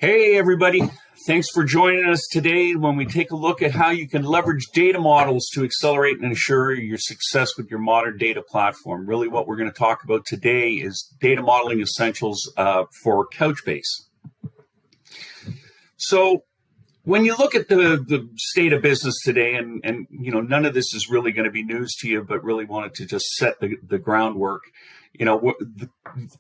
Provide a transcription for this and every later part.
Hey, everybody. Thanks for joining us today when we take a look at how you can leverage data models to accelerate and ensure your success with your modern data platform. Really, what we're going to talk about today is data modeling essentials for Couchbase. So when you look at the state of business today, and none of this is really going to be news to you, but really wanted to just set the groundwork. The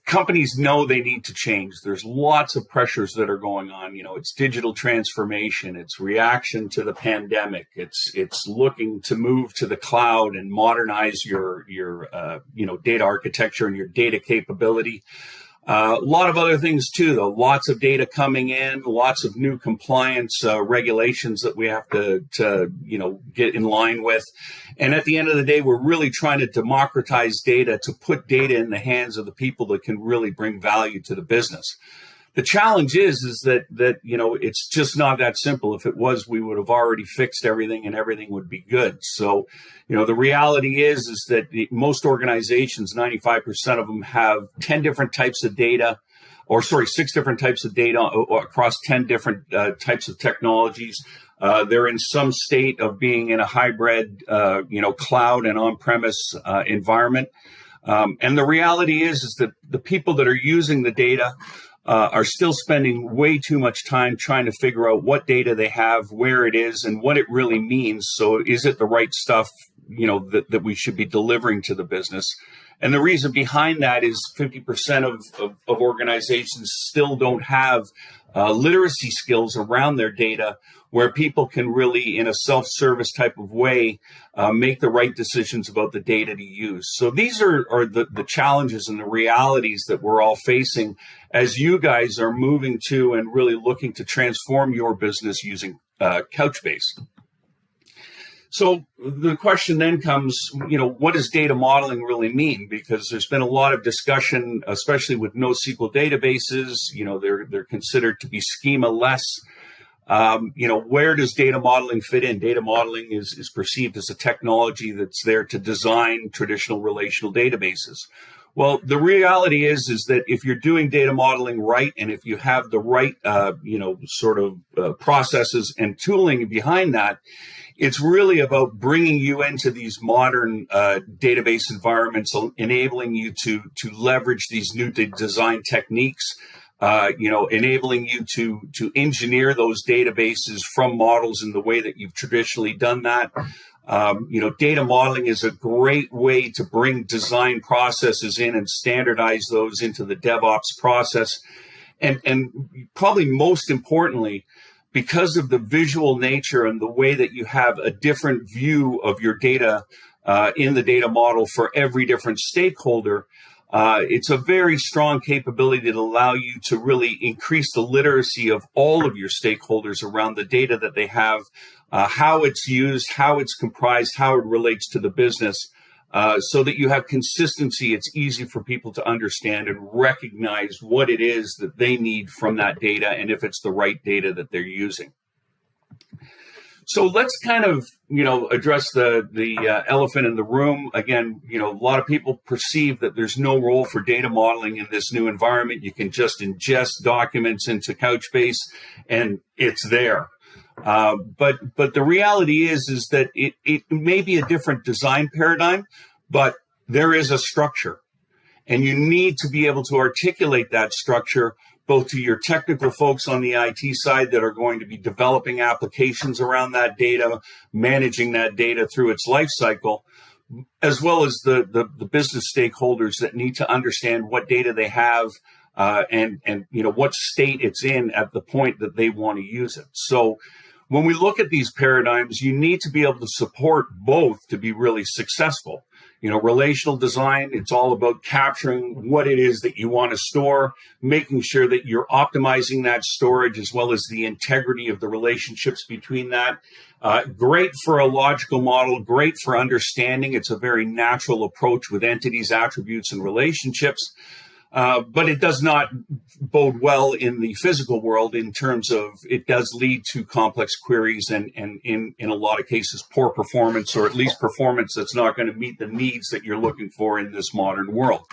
companies know they need to change. There's lots of pressures that are going on. It's digital transformation. It's reaction to the pandemic. It's looking to move to the cloud and modernize your data architecture and your data capability. A lot of other things too, though. Lots of data coming in, lots of new compliance regulations that we have to get in line with. And at the end of the day, we're really trying to democratize data to put data in the hands of the people that can really bring value to the business. The challenge is that it's just not that simple. If it was, we would have already fixed everything and everything would be good. So, the reality is that most organizations, 95% of them have 10 different types of data, 6 different types of data across 10 different types of technologies. They're in some state of being in a hybrid, cloud and on-premise environment. And the reality is that the people that are using the data are still spending way too much time trying to figure out what data they have, where it is, and what it really means. So is it the right stuff, that we should be delivering to the business? And the reason behind that is 50% of organizations still don't have literacy skills around their data where people can really, in a self-service type of way, make the right decisions about the data to use. So these are the challenges and the realities that we're all facing as you guys are moving to and really looking to transform your business using Couchbase. So the question then comes, what does data modeling really mean? Because there's been a lot of discussion, especially with NoSQL databases. They're considered to be schema-less. Where does data modeling fit in? Data modeling is perceived as a technology that's there to design traditional relational databases. Well, the reality is that if you're doing data modeling right, and if you have the right, processes and tooling behind that, it's really about bringing you into these modern database environments, enabling you to leverage these new design techniques, enabling you to engineer those databases from models in the way that you've traditionally done that. Data modeling is a great way to bring design processes in and standardize those into the DevOps process. And probably most importantly, because of the visual nature and the way that you have a different view of your data in the data model for every different stakeholder, it's a very strong capability to allow you to really increase the literacy of all of your stakeholders around the data that they have, how it's used, how it's comprised, how it relates to the business, so that you have consistency. It's easy for people to understand and recognize what it is that they need from that data and if it's the right data that they're using. So let's kind of, address the elephant in the room. Again, a lot of people perceive that there's no role for data modeling in this new environment. You can just ingest documents into Couchbase and it's there. But the reality is that it may be a different design paradigm, but there is a structure. And you need to be able to articulate that structure both to your technical folks on the IT side that are going to be developing applications around that data, managing that data through its life cycle, as well as the business stakeholders that need to understand what data they have and what state it's in at the point that they want to use it. So when we look at these paradigms, you need to be able to support both to be really successful. Relational design, it's all about capturing what it is that you want to store, making sure that you're optimizing that storage as well as the integrity of the relationships between that. Great for a logical model, great for understanding. It's a very natural approach with entities, attributes, and relationships. But it does not bode well in the physical world in terms of it does lead to complex queries and in a lot of cases, poor performance, or at least performance that's not going to meet the needs that you're looking for in this modern world.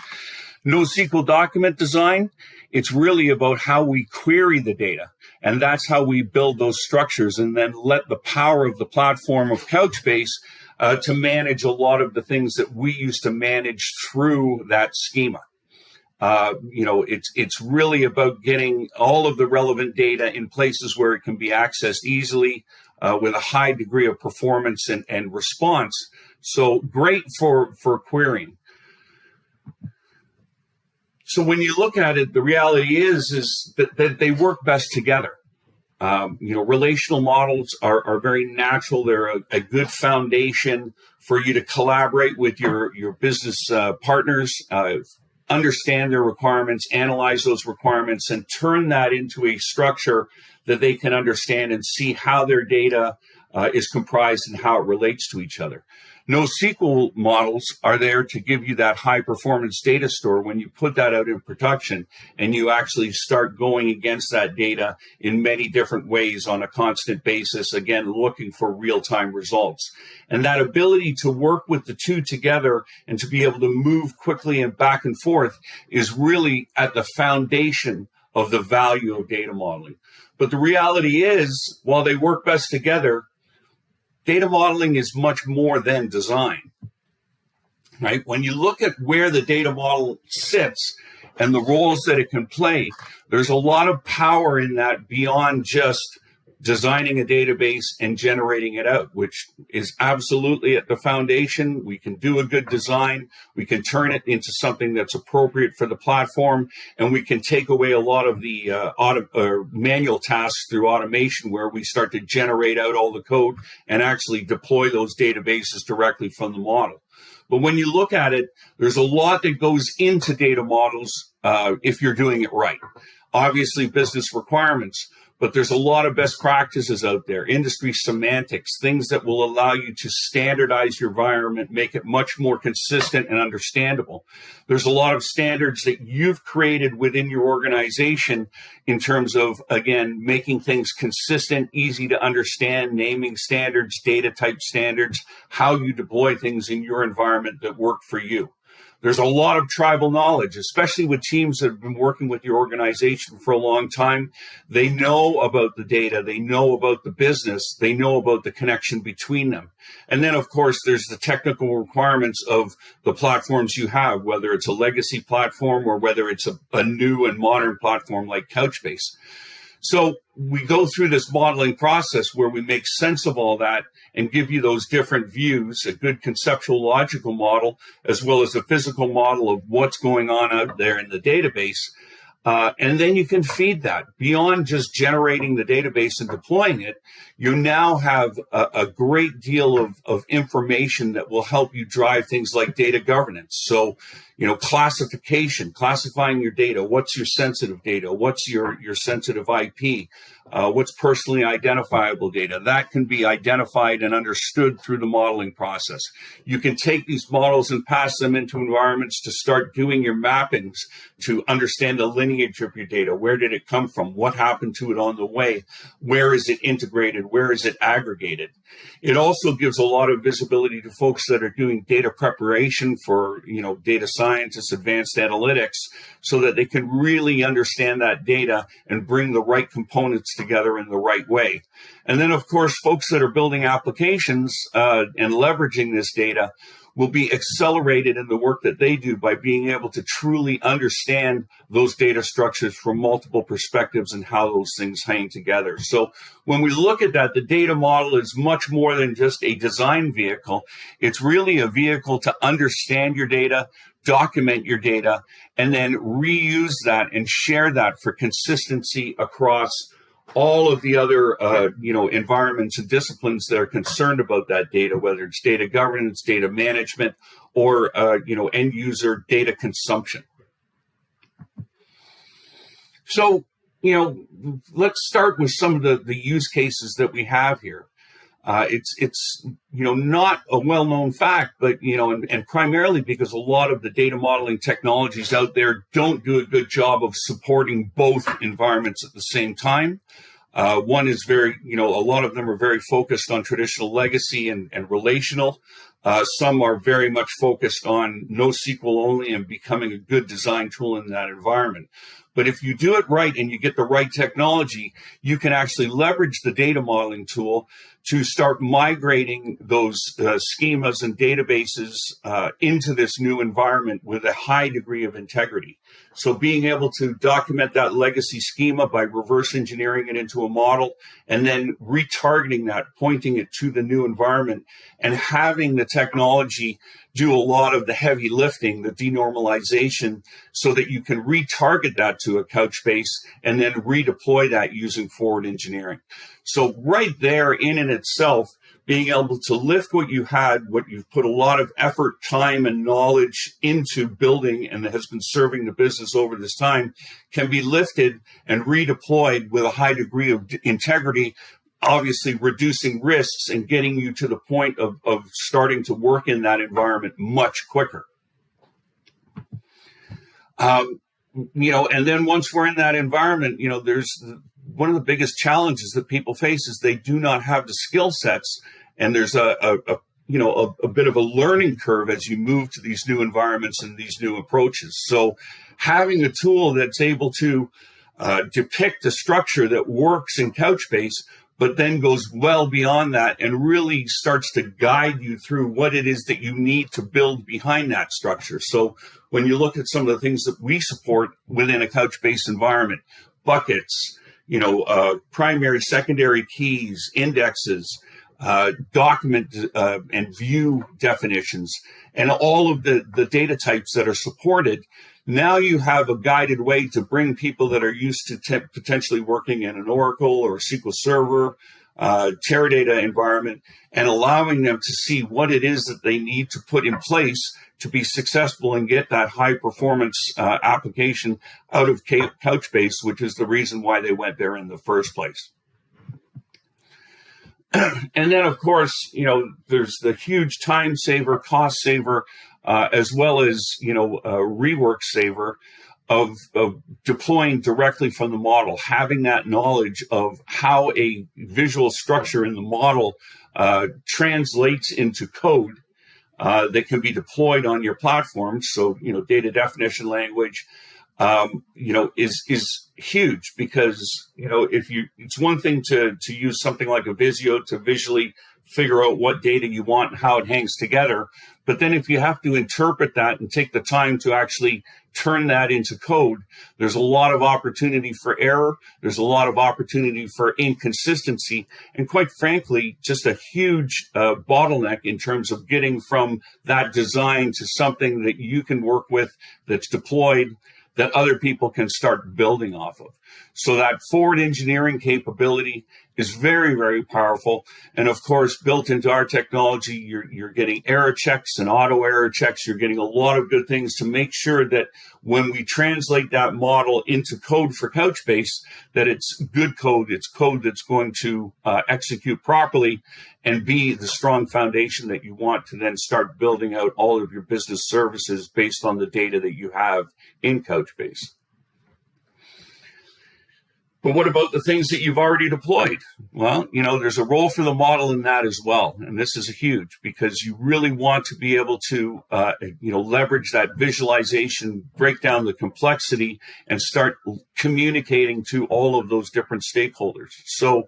NoSQL document design, it's really about how we query the data. And that's how we build those structures, and then let the power of the platform of Couchbase to manage a lot of the things that we used to manage through that schema. It's really about getting all of the relevant data in places where it can be accessed easily with a high degree of performance and response. So great for querying. So when you look at it, the reality is that they work best together. Relational models are very natural. They're a good foundation for you to collaborate with your business partners, understand their requirements, analyze those requirements, and turn that into a structure that they can understand and see how their data is comprised and how it relates to each other. NoSQL models are there to give you that high performance data store when you put that out in production and you actually start going against that data in many different ways on a constant basis, again, looking for real-time results. And that ability to work with the two together and to be able to move quickly and back and forth is really at the foundation of the value of data modeling. But the reality is, while they work best together, data modeling is much more than design, right? When you look at where the data model sits and the roles that it can play, there's a lot of power in that beyond just designing a database and generating it out, which is absolutely at the foundation. We can do a good design. We can turn it into something that's appropriate for the platform, and we can take away a lot of the manual tasks through automation, where we start to generate out all the code and actually deploy those databases directly from the model. But when you look at it, there's a lot that goes into data models if you're doing it right. Obviously, business requirements, but there's a lot of best practices out there, industry semantics, things that will allow you to standardize your environment, make it much more consistent and understandable. There's a lot of standards that you've created within your organization in terms of, again, making things consistent, easy to understand, naming standards, data type standards, how you deploy things in your environment that work for you. There's a lot of tribal knowledge, especially with teams that have been working with your organization for a long time. They know about the data. They know about the business. They know about the connection between them. And then, of course, there's the technical requirements of the platforms you have, whether it's a legacy platform or whether it's a new and modern platform like Couchbase. So we go through this modeling process where we make sense of all that and give you those different views, a good conceptual logical model, as well as a physical model of what's going on out there in the database. And then you can feed that. Beyond just generating the database and deploying it, you now have a great deal of information that will help you drive things like data governance. So, classification, classifying your data. What's your sensitive data? What's your sensitive IP? What's personally identifiable data? That can be identified and understood through the modeling process. You can take these models and pass them into environments to start doing your mappings to understand the lineage of your data. Where did it come from? What happened to it on the way? Where is it integrated? Where is it aggregated? It also gives a lot of visibility to folks that are doing data preparation for, data scientists, advanced analytics, so that they can really understand that data and bring the right components together in the right way. And then, of course, folks that are building applications and leveraging this data will be accelerated in the work that they do by being able to truly understand those data structures from multiple perspectives and how those things hang together. So when we look at that, the data model is much more than just a design vehicle. It's really a vehicle to understand your data, document your data, and then reuse that and share that for consistency across all of the other, environments and disciplines that are concerned about that data, whether it's data governance, data management, or, end user data consumption. So, let's start with some of the use cases that we have here. It's not a well-known fact, but, and primarily because a lot of the data modeling technologies out there don't do a good job of supporting both environments at the same time. One is a lot of them are very focused on traditional legacy and relational, Some are very much focused on NoSQL only and becoming a good design tool in that environment. But if you do it right and you get the right technology, you can actually leverage the data modeling tool to start migrating those schemas and databases into this new environment with a high degree of integrity. So being able to document that legacy schema by reverse engineering it into a model and then retargeting that, pointing it to the new environment, and having the technology do a lot of the heavy lifting, the denormalization, so that you can retarget that to a Couchbase and then redeploy that using forward engineering. So right there in and itself, being able to lift what you had, what you've put a lot of effort, time, and knowledge into building and that has been serving the business over this time, can be lifted and redeployed with a high degree of integrity, obviously reducing risks and getting you to the point of starting to work in that environment much quicker. And then once we're in that environment, there's one of the biggest challenges that people face is they do not have the skill sets, and there's a bit of a learning curve as you move to these new environments and these new approaches. So having a tool that's able to depict a structure that works in Couchbase, but then goes well beyond that and really starts to guide you through what it is that you need to build behind that structure. So when you look at some of the things that we support within a Couchbase environment, buckets, primary, secondary keys, indexes, document and view definitions, and all of the data types that are supported. Now you have a guided way to bring people that are used to potentially working in an Oracle or SQL Server, Teradata environment, and allowing them to see what it is that they need to put in place to be successful and get that high performance application out of Couchbase, which is the reason why they went there in the first place. And then, of course, there's the huge time saver, cost saver, as well as, rework saver of deploying directly from the model, having that knowledge of how a visual structure in the model translates into code that can be deployed on your platform. So, data definition language, is huge because, it's one thing to use something like a Visio to visually figure out what data you want and how it hangs together. But then if you have to interpret that and take the time to actually turn that into code, there's a lot of opportunity for error. There's a lot of opportunity for inconsistency. And quite frankly, just a huge bottleneck in terms of getting from that design to something that you can work with, that's deployed, that other people can start building off of. So that forward engineering capability is very, very powerful. And of course, built into our technology, you're getting error checks and auto error checks. You're getting a lot of good things to make sure that when we translate that model into code for Couchbase, that it's good code. It's code that's going to execute properly and be the strong foundation that you want to then start building out all of your business services based on the data that you have in Couchbase. But what about the things that you've already deployed? Well, there's a role for the model in that as well. And this is huge because you really want to be able to, leverage that visualization, break down the complexity, and start communicating to all of those different stakeholders. So,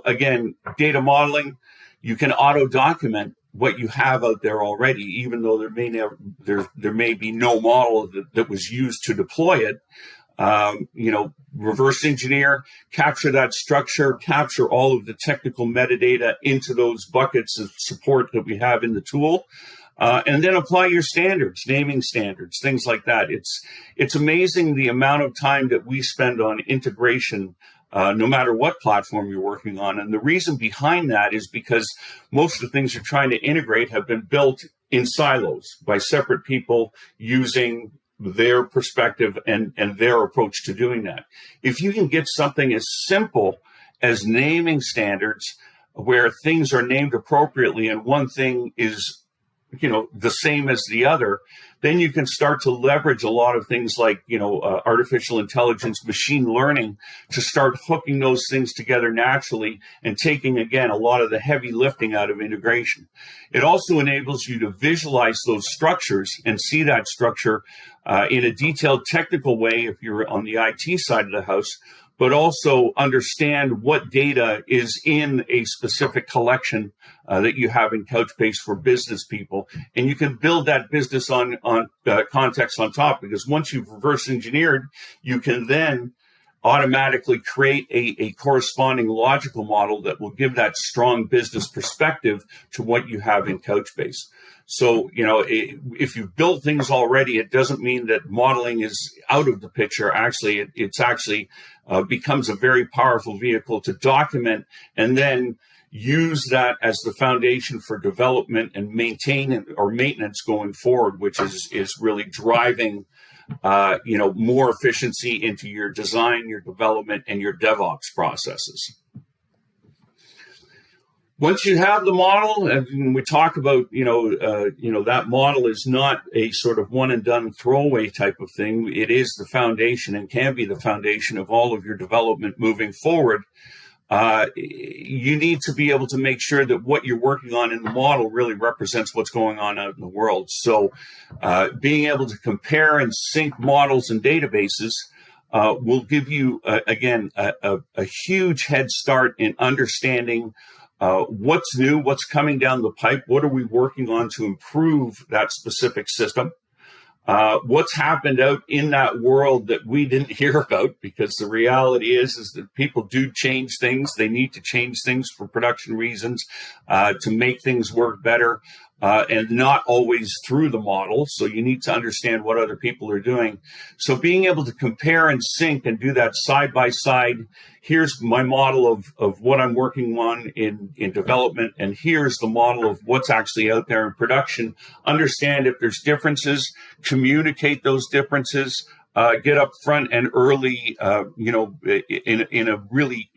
again, data modeling, you can auto document what you have out there already, even though there may be no model that was used to deploy it. Reverse engineer, capture that structure, capture all of the technical metadata into those buckets of support that we have in the tool, and then apply your standards, naming standards, things like that. It's amazing the amount of time that we spend on integration, no matter what platform you're working on. And the reason behind that is because most of the things you're trying to integrate have been built in silos by separate people using their perspective and their approach to doing that. If you can get something as simple as naming standards where things are named appropriately and one thing is the same as the other, then you can start to leverage a lot of things like, artificial intelligence, machine learning, to start hooking those things together naturally and taking, again, a lot of the heavy lifting out of integration. It also enables you to visualize those structures and see that structure in a detailed technical way if you're on the IT side of the house, but also understand what data is in a specific collection that you have in Couchbase for business people. And you can build that business on context on top, because once you've reverse engineered, you can then automatically create a corresponding logical model that will give that strong business perspective to what you have in Couchbase. So, if you've built things already, it doesn't mean that modeling is out of the picture. Actually, it's actually becomes a very powerful vehicle to document and then use that as the foundation for development and maintenance going forward, which is really driving more efficiency into your design, your development, and your DevOps processes. Once you have the model, and we talk about, that model is not a sort of one and done throwaway type of thing. It is the foundation and can be the foundation of all of your development moving forward. You need to be able to make sure that what you're working on in the model really represents what's going on out in the world. So being able to compare and sync models and databases will give you, again, a huge head start in understanding what's new, what's coming down the pipe, what are we working on to improve that specific system. What's happened out in that world that we didn't hear about, because the reality is that people do change things. They need to change things for production reasons to make things work better, and not always through the model. So you need to understand what other people are doing. So being able to compare and sync and do that side by side. Here's my model of what I'm working on in development, and here's the model of what's actually out there in production. Understand if there's differences, communicate those differences, get up front and early, in a really,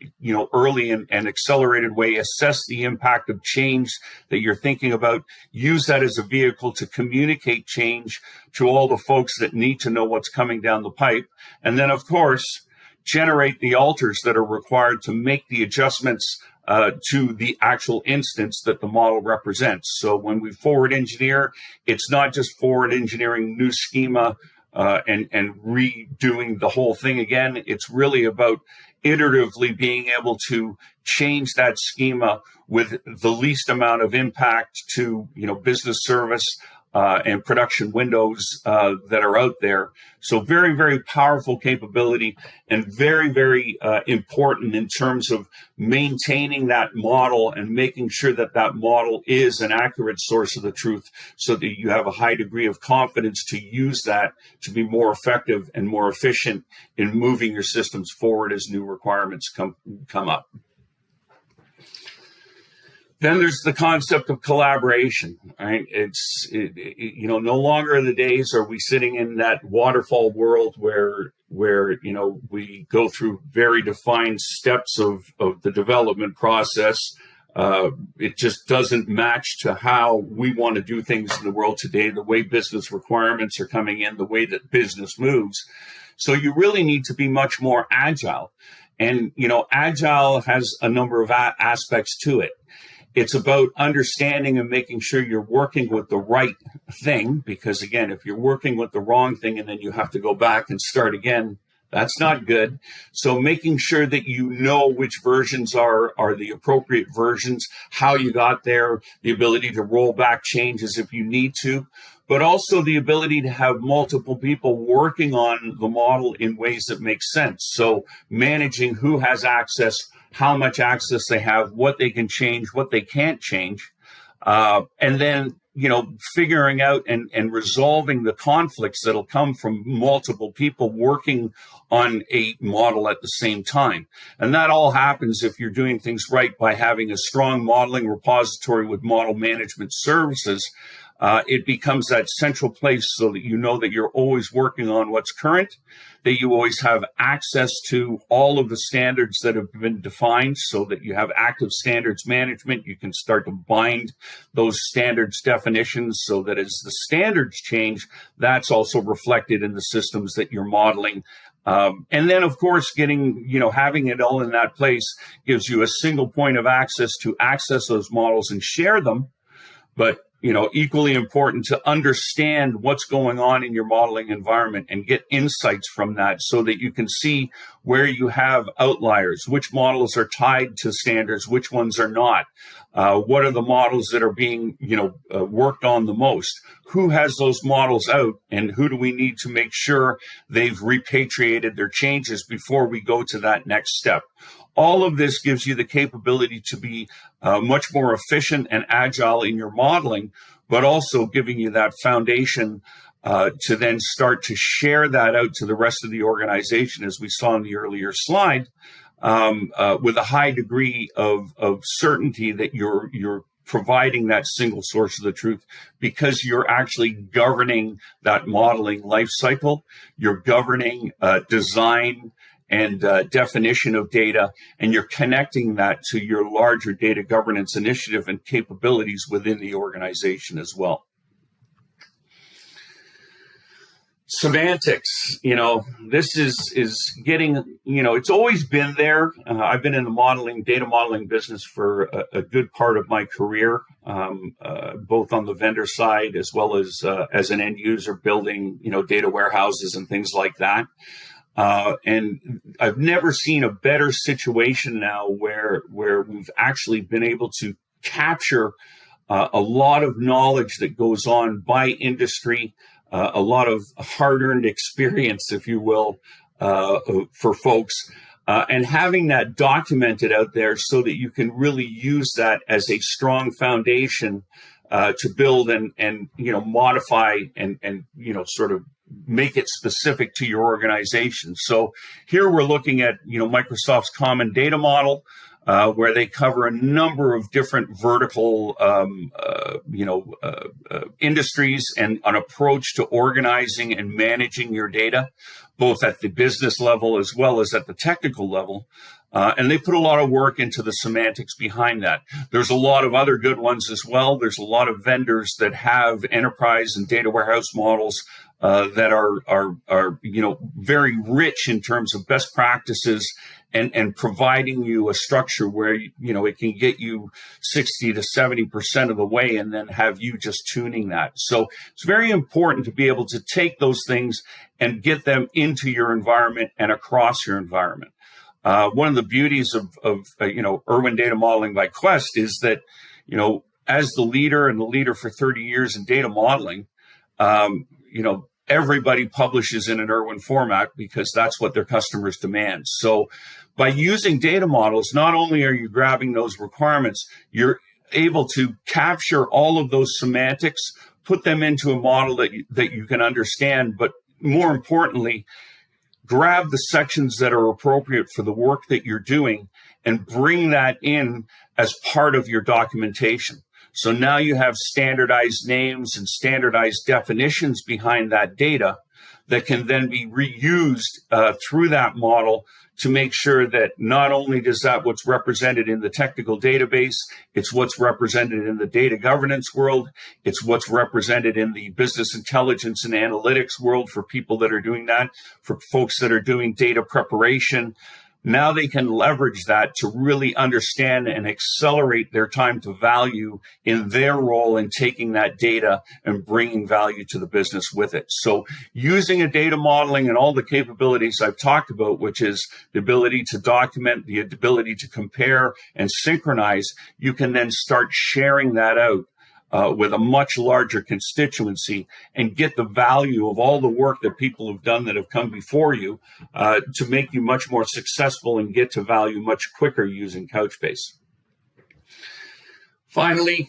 early and accelerated way, assess the impact of change that you're thinking about, use that as a vehicle to communicate change to all the folks that need to know what's coming down the pipe. And then, of course, generate the alters that are required to make the adjustments to the actual instance that the model represents. So when we forward engineer, it's not just forward engineering new schema and redoing the whole thing again. It's really about iteratively being able to change that schema with the least amount of impact to, business service and production windows that are out there. So very, very powerful capability, and very, very important in terms of maintaining that model and making sure that that model is an accurate source of the truth, so that you have a high degree of confidence to use that to be more effective and more efficient in moving your systems forward as new requirements come up. Then there's the concept of collaboration, right? No longer are the days are we sitting in that waterfall world where we go through very defined steps of the development process. It just doesn't match to how we want to do things in the world today, the way business requirements are coming in, the way that business moves. So you really need to be much more agile. And, agile has a number of aspects to it. It's about understanding and making sure you're working with the right thing, because, again, if you're working with the wrong thing and then you have to go back and start again, that's not good. So making sure that you know which versions are the appropriate versions, how you got there, the ability to roll back changes if you need to, but also the ability to have multiple people working on the model in ways that make sense. So managing who has access, how much access they have, what they can change, what they can't change, and then, figuring out and resolving the conflicts that'll come from multiple people working on a model at the same time. And that all happens if you're doing things right by having a strong modeling repository with model management services it becomes that central place so that you know that you're always working on what's current, that you always have access to all of the standards that have been defined so that you have active standards management. You can start to bind those standards definitions so that as the standards change, that's also reflected in the systems that you're modeling. And then, of course, having it all in that place gives you a single point of access to access those models and share them. But, equally important to understand what's going on in your modeling environment and get insights from that so that you can see where you have outliers, which models are tied to standards, which ones are not. What are the models that are being, worked on the most? Who has those models out, and who do we need to make sure they've repatriated their changes before we go to that next step? All of this gives you the capability to be much more efficient and agile in your modeling, but also giving you that foundation to then start to share that out to the rest of the organization, as we saw in the earlier slide, with a high degree of certainty that you're providing that single source of the truth, because you're actually governing that modeling life cycle. You're governing design and definition of data, and you're connecting that to your larger data governance initiative and capabilities within the organization as well. Semantics, this is getting, it's always been there. I've been in the data modeling business for a good part of my career, both on the vendor side as well as an end user building, data warehouses and things like that. And I've never seen a better situation now where we've actually been able to capture a lot of knowledge that goes on by industry, a lot of hard-earned experience, if you will, for folks, and having that documented out there so that you can really use that as a strong foundation to build and modify and sort of make it specific to your organization. So here we're looking at, Microsoft's common data model, where they cover a number of different vertical, industries and an approach to organizing and managing your data, both at the business level as well as at the technical level. And they put a lot of work into the semantics behind that. There's a lot of other good ones as well. There's a lot of vendors that have enterprise and data warehouse models that are very rich in terms of best practices and providing you a structure where it can get you 60 to 70% of the way, and then have you just tuning that. So it's very important to be able to take those things and get them into your environment and across your environment. One of the beauties of Irwin Data Modeling by Quest is that, as the leader for 30 years in data modeling, everybody publishes in an Irwin format because that's what their customers demand. So by using data models, not only are you grabbing those requirements, you're able to capture all of those semantics, put them into a model that you can understand, but more importantly, grab the sections that are appropriate for the work that you're doing and bring that in as part of your documentation. So now you have standardized names and standardized definitions behind that data that can then be reused through that model to make sure that not only does that what's represented in the technical database, it's what's represented in the data governance world, it's what's represented in the business intelligence and analytics world for people that are doing that, for folks that are doing data preparation. Now they can leverage that to really understand and accelerate their time to value in their role in taking that data and bringing value to the business with it. So using a data modeling and all the capabilities I've talked about, which is the ability to document, the ability to compare and synchronize, you can then start sharing that out with a much larger constituency and get the value of all the work that people have done that have come before you to make you much more successful and get to value much quicker using Couchbase. Finally,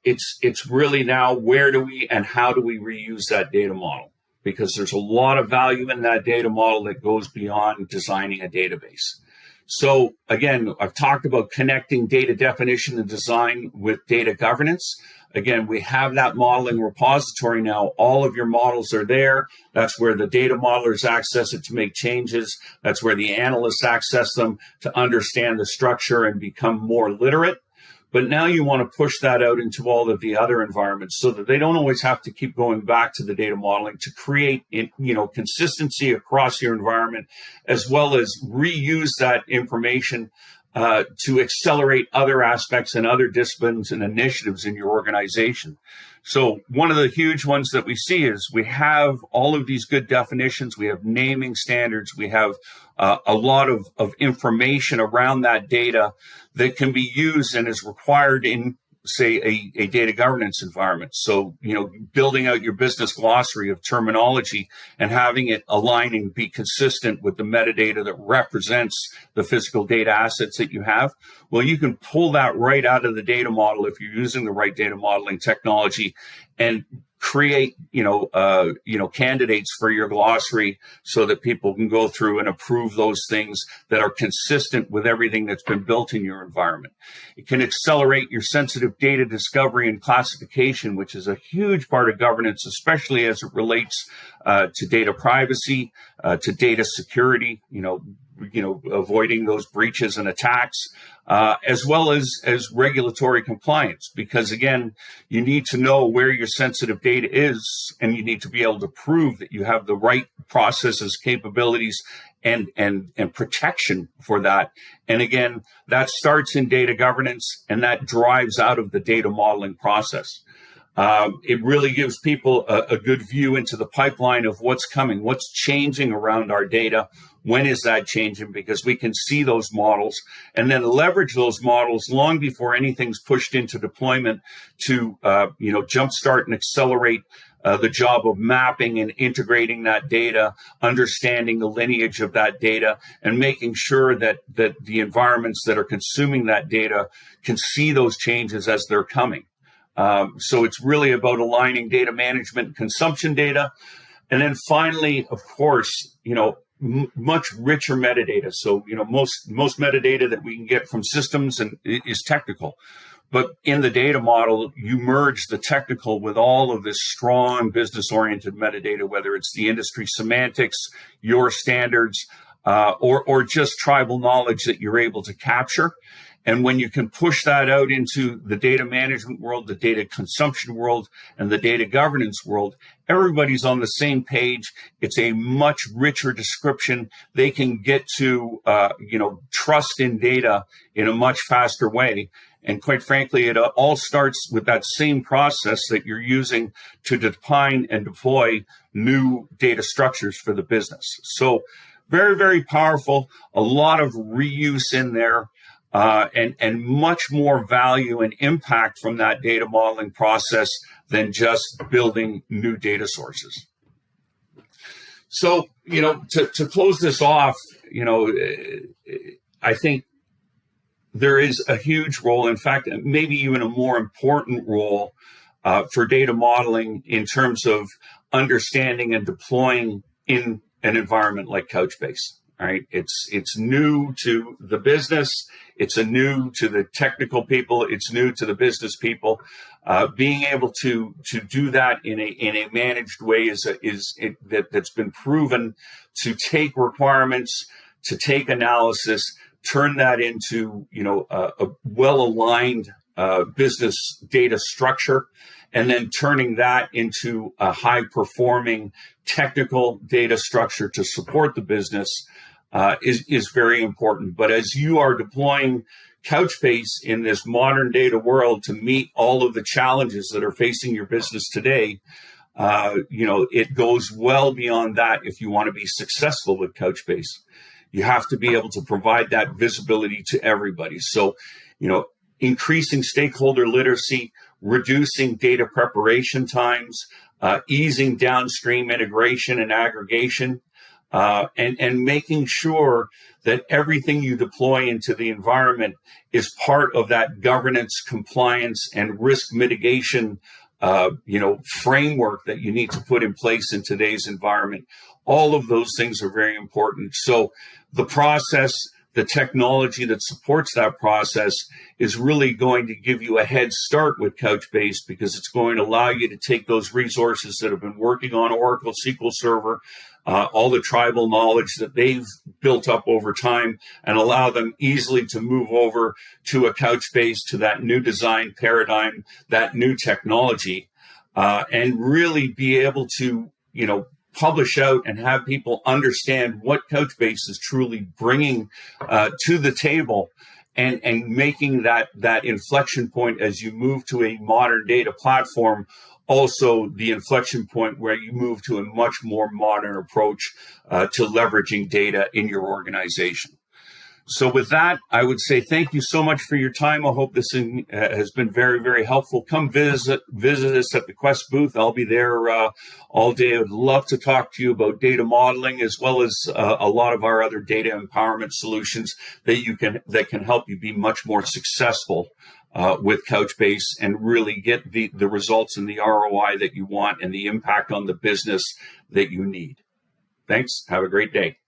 it's really now where do we and how do we reuse that data model? Because there's a lot of value in that data model that goes beyond designing a database. So again, I've talked about connecting data definition and design with data governance. Again, we have that modeling repository now. All of your models are there. That's where the data modelers access it to make changes. That's where the analysts access them to understand the structure and become more literate. But now you want to push that out into all of the other environments so that they don't always have to keep going back to the data modeling to create, consistency across your environment, as well as reuse that information to accelerate other aspects and other disciplines and initiatives in your organization. So one of the huge ones that we see is we have all of these good definitions. We have naming standards. We have a lot of information around that data that can be used and is required in, say, a data governance environment. So, building out your business glossary of terminology and having it align and be consistent with the metadata that represents the physical data assets that you have. Well, you can pull that right out of the data model if you're using the right data modeling technology and create, candidates for your glossary so that people can go through and approve those things that are consistent with everything that's been built in your environment. It can accelerate your sensitive data discovery and classification, which is a huge part of governance, especially as it relates to data privacy, to data security, avoiding those breaches and attacks, as well as regulatory compliance, because again, you need to know where your sensitive data is, and you need to be able to prove that you have the right processes, capabilities, and protection for that. And again, that starts in data governance, and that drives out of the data modeling process. It really gives people a good view into the pipeline of what's coming, what's changing around our data. When is that changing? Because we can see those models and then leverage those models long before anything's pushed into deployment to, jumpstart and accelerate the job of mapping and integrating that data, understanding the lineage of that data, and making sure that the environments that are consuming that data can see those changes as they're coming. So it's really about aligning data management and consumption data. And then finally, of course, much richer metadata. So, most metadata that we can get from systems is technical. But in the data model, you merge the technical with all of this strong business-oriented metadata, whether it's the industry semantics, your standards, or just tribal knowledge that you're able to capture. And when you can push that out into the data management world, the data consumption world, and the data governance world, everybody's on the same page. It's a much richer description. They can get to, trust in data in a much faster way. And quite frankly, it all starts with that same process that you're using to define and deploy new data structures for the business. So very, very powerful, a lot of reuse in there. And much more value and impact from that data modeling process than just building new data sources. So, to close this off, I think there is a huge role, in fact, maybe even a more important role for data modeling in terms of understanding and deploying in an environment like Couchbase. All right, it's new to the business. It's new to the technical people. It's new to the business people. Being able to do that in a managed way that's been proven to take requirements, to take analysis, turn that into a well-aligned business data structure, and then turning that into a high-performing technical data structure to support the business is very important. But as you are deploying Couchbase in this modern data world to meet all of the challenges that are facing your business today, it goes well beyond that if you want to be successful with Couchbase. You have to be able to provide that visibility to everybody. So, increasing stakeholder literacy, reducing data preparation times, easing downstream integration and aggregation, and making sure that everything you deploy into the environment is part of that governance, compliance, and risk mitigation, framework that you need to put in place in today's environment. All of those things are very important. So the process, the technology that supports that process is really going to give you a head start with Couchbase, because it's going to allow you to take those resources that have been working on Oracle SQL Server, all the tribal knowledge that they've built up over time, and allow them easily to move over to a Couchbase, to that new design paradigm, that new technology, and really be able to, publish out and have people understand what Couchbase is truly bringing to the table, and making that inflection point as you move to a modern data platform, also the inflection point where you move to a much more modern approach to leveraging data in your organization. So with that, I would say thank you so much for your time. I hope this has been very, very helpful. Come visit us at the Quest booth. I'll be there all day. I would love to talk to you about data modeling, as well as a lot of our other data empowerment solutions that can help you be much more successful with Couchbase, and really get the results and the ROI that you want, and the impact on the business that you need. Thanks. Have a great day.